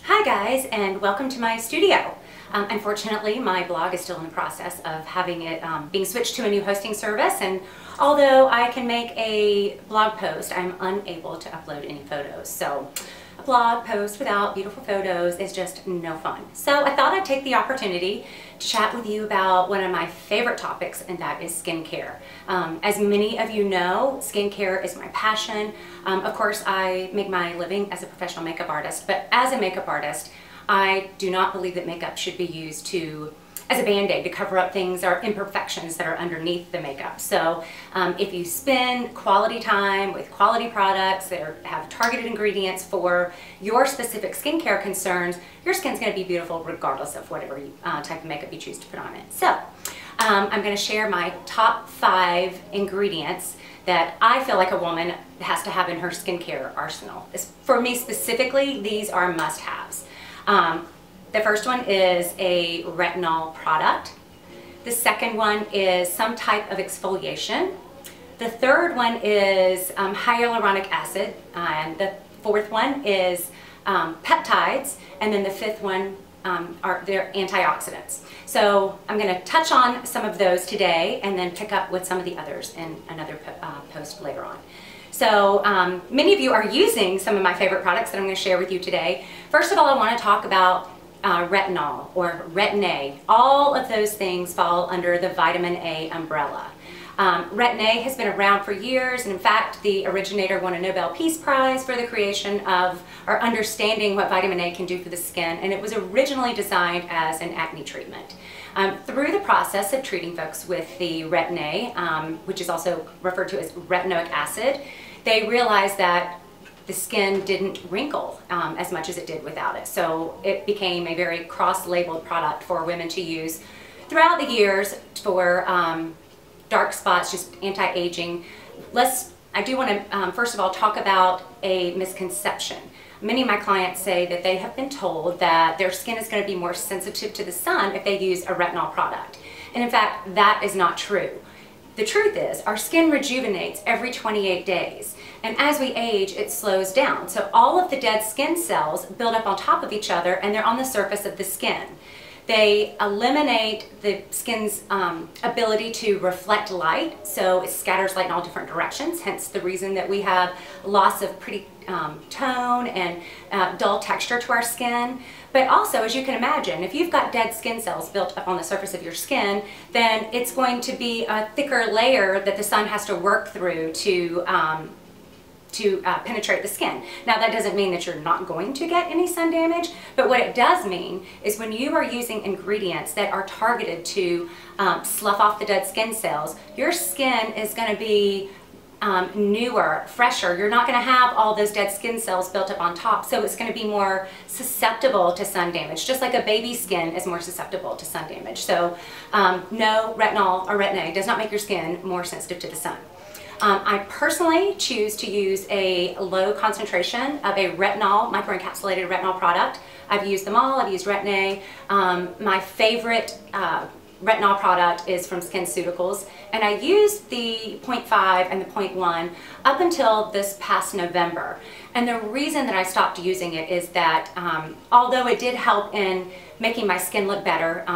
Hi guys, and welcome to my studio. Unfortunately, my blog is still in the process of having it being switched to a new hosting service, and although I can make a blog post, I'm unable to upload any photos. So a blog post without beautiful photos is just no fun. So I thought I'd take the opportunity to chat with you about one of my favorite topics, and that is skincare. As many of you know, skincare is my passion. Of course, I make my living as a professional makeup artist, but as a makeup artist, I do not believe that makeup should be used as a band-aid to cover up things or imperfections that are underneath the makeup. So if you spend quality time with quality products that have targeted ingredients for your specific skincare concerns, your skin's going to be beautiful regardless of whatever type of makeup you choose to put on it. So I'm going to share my top 5 ingredients that I feel like a woman has to have in her skincare arsenal. For me specifically, these are must-haves. The first one is a retinol product. The second one is some type of exfoliation. The third one is hyaluronic acid. And the fourth one is peptides. And then the fifth one are their antioxidants. So I'm going to touch on some of those today and then pick up with some of the others in another post later on. So many of you are using some of my favorite products that I'm going to share with you today. First of all, I want to talk about retinol or Retin-A. All of those things fall under the vitamin A umbrella. Retin-A has been around for years, and in fact the originator won a Nobel Peace Prize for the creation of or understanding what vitamin A can do for the skin, and it was originally designed as an acne treatment. Through the process of treating folks with the Retin-A, which is also referred to as retinoic acid, they realized that the skin didn't wrinkle as much as it did without it. So it became a very cross-labeled product for women to use throughout the years for dark spots, just anti-aging. I do want to first of all talk about a misconception. Many of my clients say that they have been told that their skin is going to be more sensitive to the sun if they use a retinol product. And in fact, that is not true. The truth is, our skin rejuvenates every 28 days. And as we age, it slows down. So all of the dead skin cells build up on top of each other, and they're on the surface of the skin. They eliminate the skin's ability to reflect light, so it scatters light in all different directions, hence the reason that we have loss of pretty tone and dull texture to our skin. But also, as you can imagine, if you've got dead skin cells built up on the surface of your skin, then it's going to be a thicker layer that the sun has to work through to penetrate the skin. Now that doesn't mean that you're not going to get any sun damage, but what it does mean is when you are using ingredients that are targeted to slough off the dead skin cells, your skin is going to be newer, fresher. You're not going to have all those dead skin cells built up on top, so it's going to be more susceptible to sun damage, just like a baby's skin is more susceptible to sun damage. So no, retinol or Retin-A does not make your skin more sensitive to the sun. I personally choose to use a low concentration of a retinol, microencapsulated retinol product. I've used them all. I've used Retin-A. My favorite retinol product is from SkinCeuticals, and I used the 0.5 and the 0.1 up until this past November. And the reason that I stopped using it is that although it did help in making my skin look better,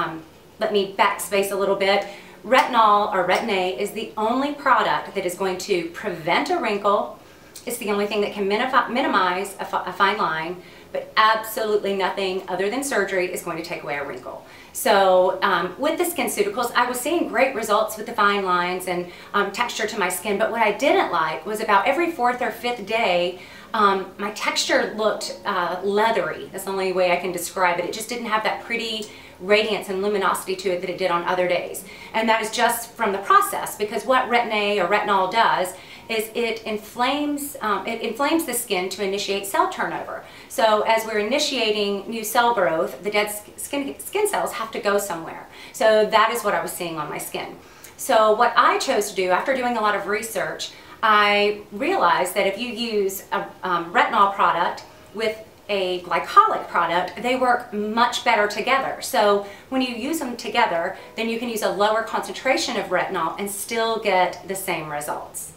let me backspace a little bit, retinol or Retin-A is the only product that is going to prevent a wrinkle. It's the only thing that can minimize a fine line, but absolutely nothing other than surgery is going to take away a wrinkle. So with the SkinCeuticals, I was seeing great results with the fine lines and texture to my skin, but what I didn't like was about every 4th or 5th day, my texture looked leathery. That's the only way I can describe it. It just didn't have that pretty radiance and luminosity to it that it did on other days. And that is just from the process, because what Retin-A or retinol does is it inflames the skin to initiate cell turnover. So as we're initiating new cell growth, the dead skin cells have to go somewhere. So that is what I was seeing on my skin. So what I chose to do, after doing a lot of research, I realized that if you use a retinol product with a glycolic product, they work much better together. So when you use them together, then you can use a lower concentration of retinol and still get the same results.